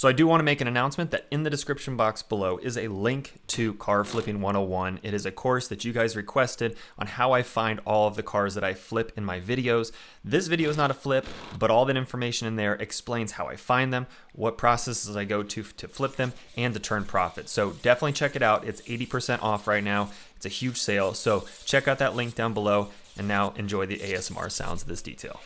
So I do want to make an announcement that in the description box below is a link to Car Flipping 101. It is a course that you guys requested on how I find all of the cars that I flip in my videos. This video is not a flip, but all that information in there explains how I find them, what processes I go to flip them, and to turn profit. So definitely check it out. It's 80% off right now. It's a huge sale. So check out that link down below, and now enjoy the ASMR sounds of this detail.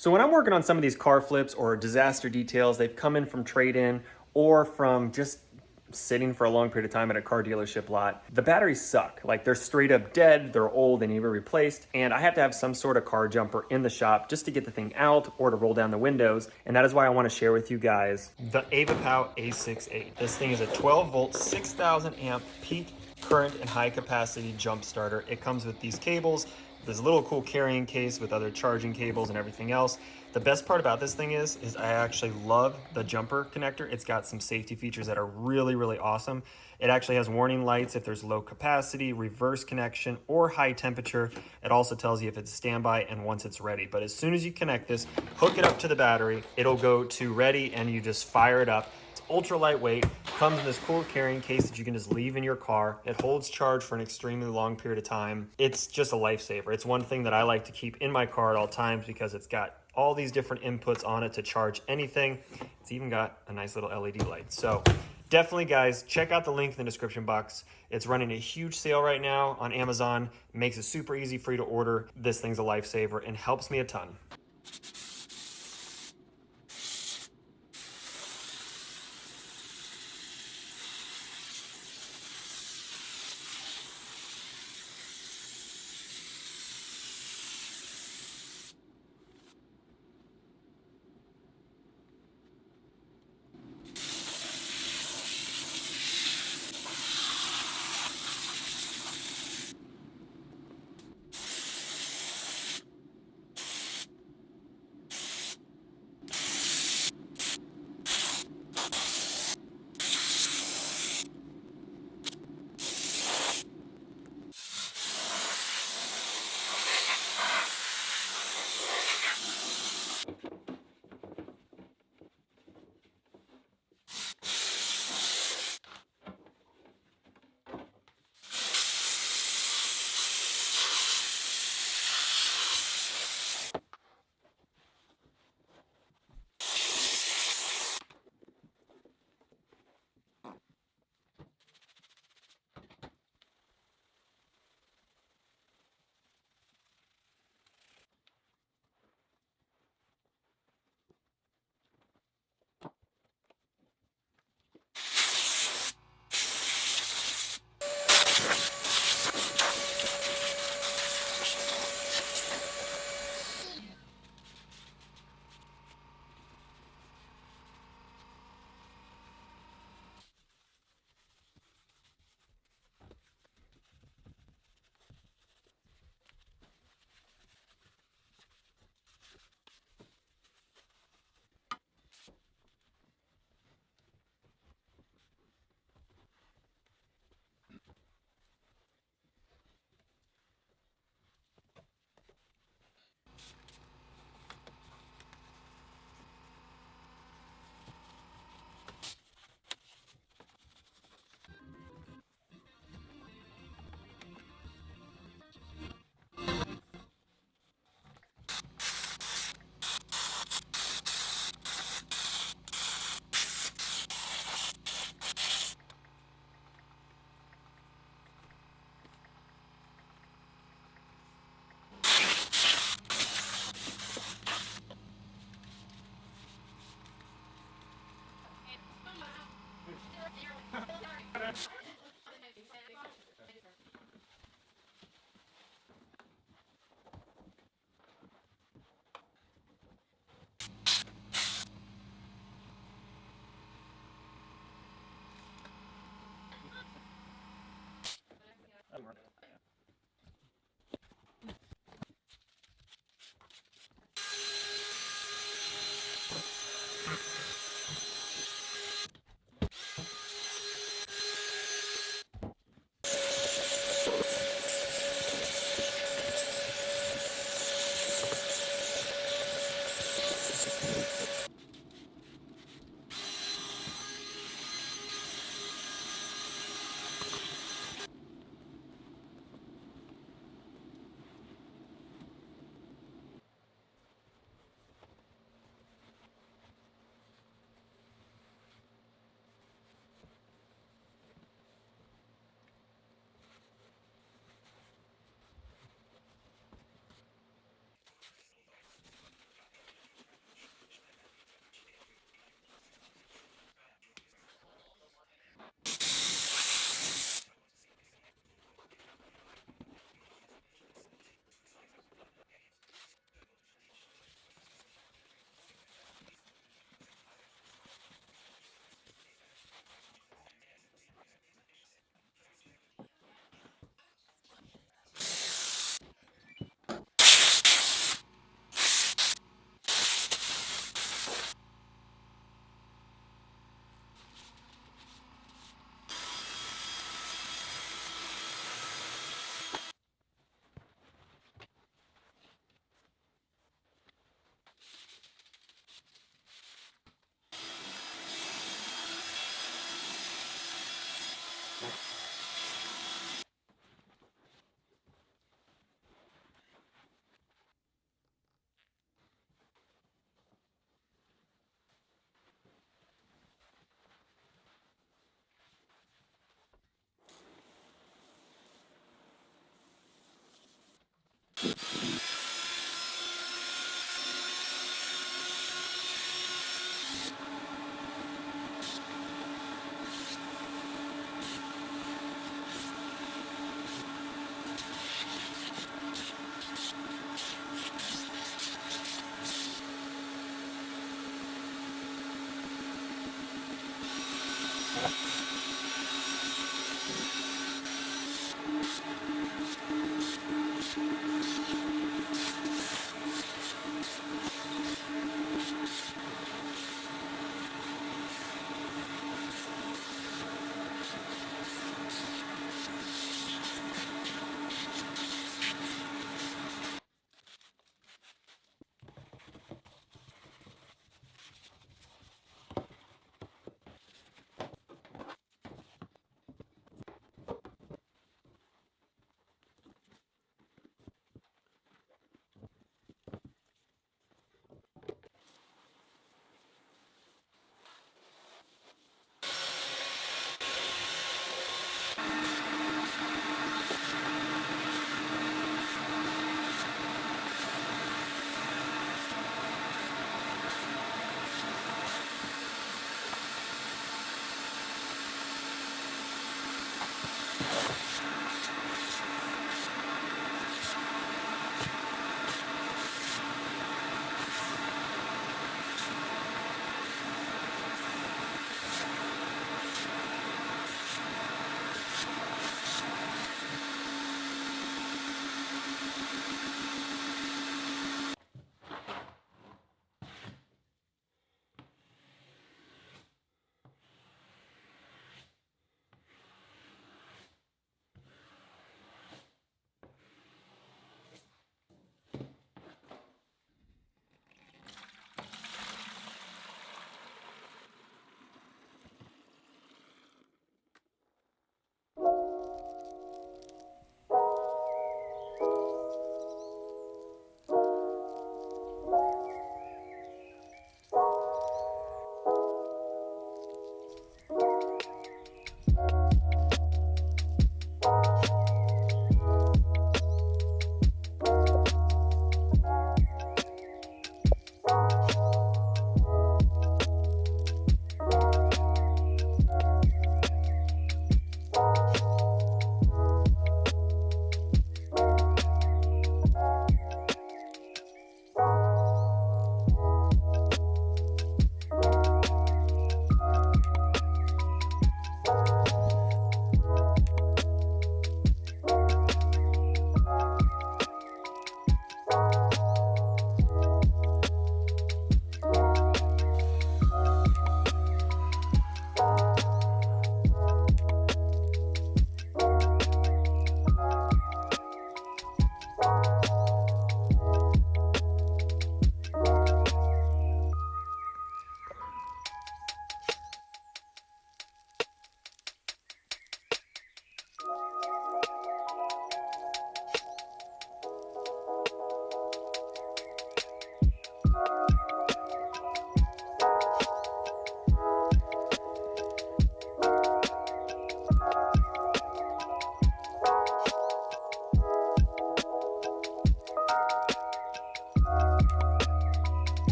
So when I'm working on some of these car flips or disaster details, they've come in from trade-in or from just sitting for a long period of time at a car dealership lot. The batteries suck. Like, they're straight up dead, they're old, they need to be replaced, and I have to have some sort of car jumper in the shop just to get the thing out or to roll down the windows. And that is why I want to share with you guys the AvaPow A68. This thing is a 12 volt, 6,000 amp peak current and high capacity jump starter. It comes with these cables. There's a little cool carrying case with other charging cables and everything else. The best part about this thing is I actually love the jumper connector. It's got some safety features that are really, really awesome. It actually has warning lights if there's low capacity, reverse connection, or high temperature. It also tells you if it's standby and once it's ready. But as soon as you connect this, hook it up to the battery, it'll go to ready and you just fire it up. It's ultra lightweight, comes in this cool carrying case that you can just leave in your car. It holds charge for an extremely long period of time. It's just a lifesaver. It's one thing that I like to keep in my car at all times because it's got all these different inputs on it to charge anything. It's even got a nice little LED light. So definitely, guys, check out the link in the description box. It's running a huge sale right now on Amazon. It makes it super easy for you to order. This thing's a lifesaver and helps me a ton.